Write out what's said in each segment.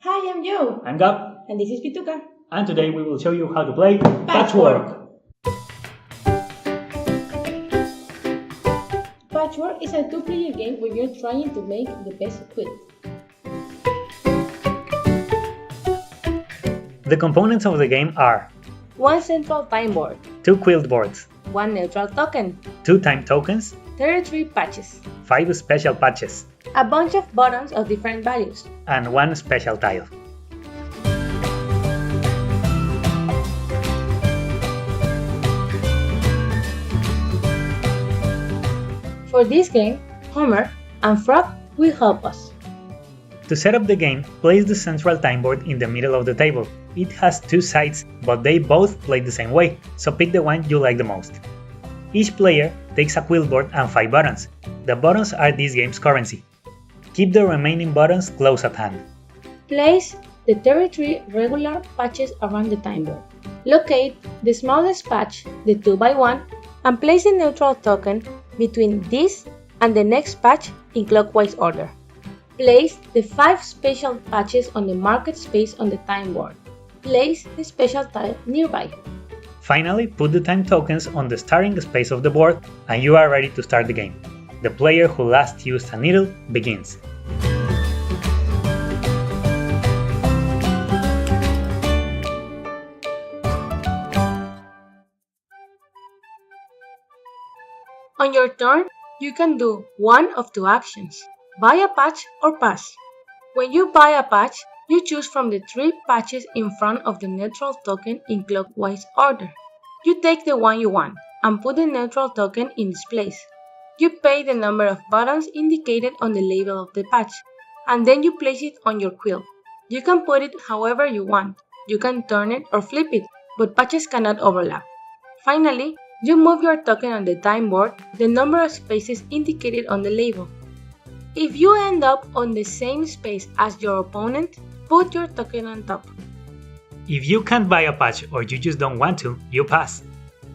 Hi, I'm Joe. I'm Gab, And this is Pituca. and today we will show you how to play Patchwork. Patchwork is a two-player game where you're trying to make the best quilt. The components of the game are One central time board, 2 quilt boards, one neutral token, 2 time tokens, 33 patches, 5 special patches, a bunch of buttons of different values. and 1 special tile. For this game, Homer and Frog will help us. To set up the game, place the central time board in the middle of the table. It has 2 sides, but they both play the same way, so pick the one you like the most. Each player takes a quilt board and 5 buttons. The buttons are this game's currency. Keep the remaining buttons close at hand. Place the 33 regular patches around the time board. Locate the smallest patch, the 2x1, and place the neutral token between this and the next patch in clockwise order. Place the 5 special patches on the marked space on the time board. Place the special tile nearby. Finally, put the time tokens on the starting space of the board and you are ready to start the game. The player who last used a needle begins. On your turn, you can do one of 2 actions: buy a patch or pass. When you buy a patch, you choose from the 3 patches in front of the neutral token in clockwise order. You take the one you want and put the neutral token in its place. You pay the number of buttons indicated on the label of the patch, and then you place it on your quilt. You can put it however you want. You can turn it or flip it, but patches cannot overlap. Finally, you move your token on the time board the number of spaces indicated on the label. If you end up on the same space as your opponent, put your token on top. If you can't buy a patch or you just don't want to, you pass.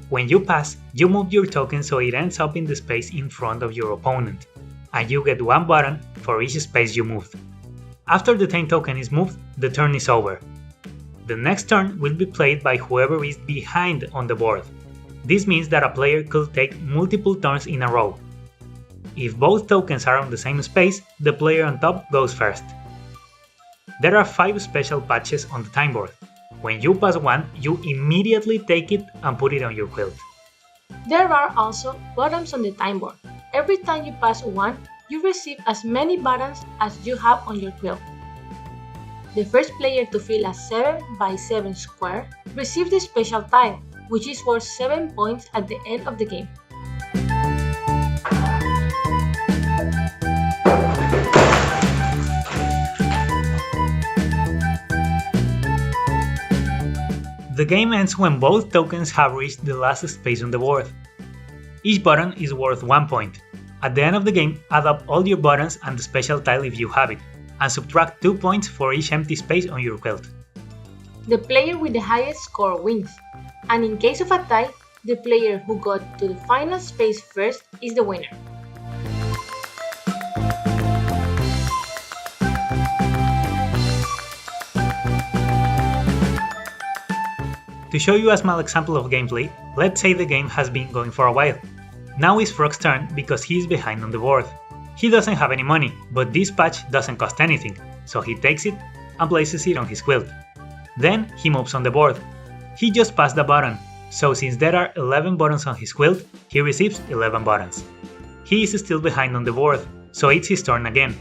When you pass, you move your token so it ends up in the space in front of your opponent, and you get 1 button for each space you moved. After the time token is moved, the turn is over. The next turn will be played by whoever is behind on the board. This means that a player could take multiple turns in a row. If both tokens are on the same space, the player on top goes first. There are 5 special patches on the time board. When you pass one, you immediately take it and put it on your quilt. There are also buttons on the time board. Every time you pass one, you receive as many buttons as you have on your quilt. The first player to fill a 7x7 square receives the special tile, which is worth 7 points at the end of the game. The game ends when both tokens have reached the last space on the board. Each button is worth 1 point. At the end of the game, add up all your buttons and the special tile if you have it, and subtract 2 points for each empty space on your quilt. The player with the highest score wins, and in case of a tie, the player who got to the final space first is the winner. To show you a small example of gameplay, let's say the game has been going for a while. Now is Frog's turn because he is behind on the board. He doesn't have any money, but this patch doesn't cost anything, so he takes it and places it on his quilt. Then he moves on the board. He just passed the button, so since there are 11 buttons on his quilt, he receives 11 buttons. He is still behind on the board, so it's his turn again.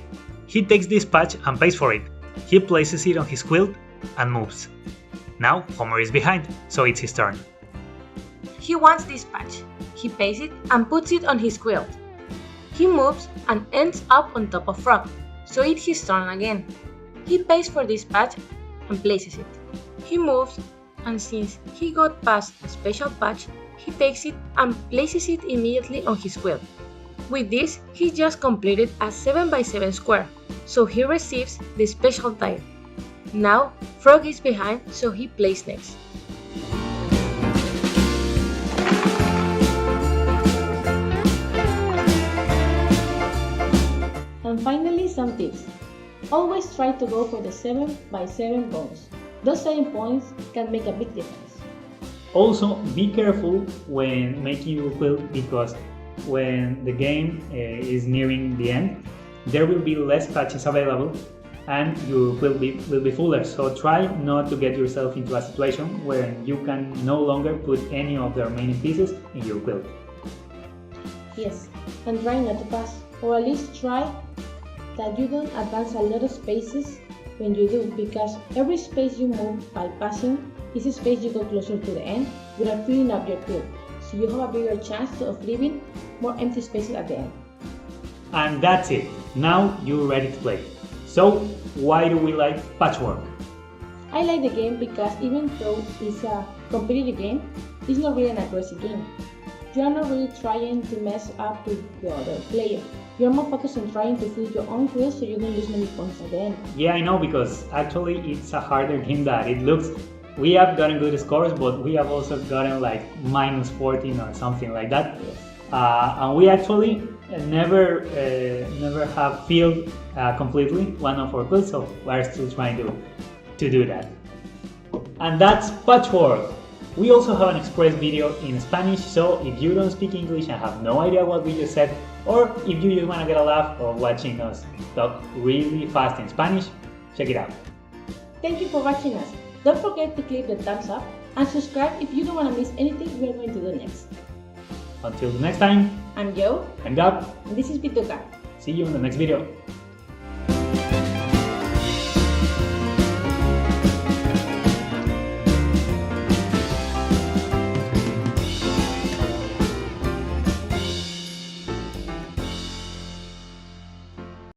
He takes this patch and pays for it. He places it on his quilt and moves. Now Homer is behind, so it's his turn. He wants this patch. He pays it and puts it on his quilt. He moves and ends up on top of Frog, so it's his turn again. He pays for this patch and places it. He moves, and since he got past a special patch, he takes it and places it immediately on his quilt. With this, he just completed a 7x7 square, so he receives the special tile. Now, Frog is behind, so he plays next. And finally, some tips. Always try to go for the 7x7 bonus. Those 7 points can make a big difference. Also, be careful when making your build because when the game is nearing the end, there will be less patches available and your build will be fuller. So try not to get yourself into a situation where you can no longer put any of the remaining pieces in your build. Yes, and try not to pass, or at least try that you don't advance a lot of spaces when you do, because every space you move by passing is a space you go closer to the end without filling up your build, so you have a bigger chance of leaving more empty spaces at the end. And that's it, now you're ready to play. So, why do we like Patchwork? I like the game because even though it's a competitive game, it's not really an aggressive game. You are not really trying to mess up with the other player. You're more focused on trying to fill your own field so you don't lose many points at the end. Yeah, I know, because actually it's a harder game than it looks. We have gotten good scores, but we have also gotten like minus 14 or something like that. Yes. And we actually never have filled completely one of our builds, so we're still trying to do that. And that's Patchwork. We also have an express video in Spanish, so if you don't speak English and have no idea what we just said, or if you just want to get a laugh of watching us talk really fast in Spanish, check it out. Thank you for watching us. Don't forget to click the thumbs up and subscribe if you don't want to miss anything we are going to do next. Until the next time, I'm Joe, I'm Gab. and this is Bituka. See you in the next video.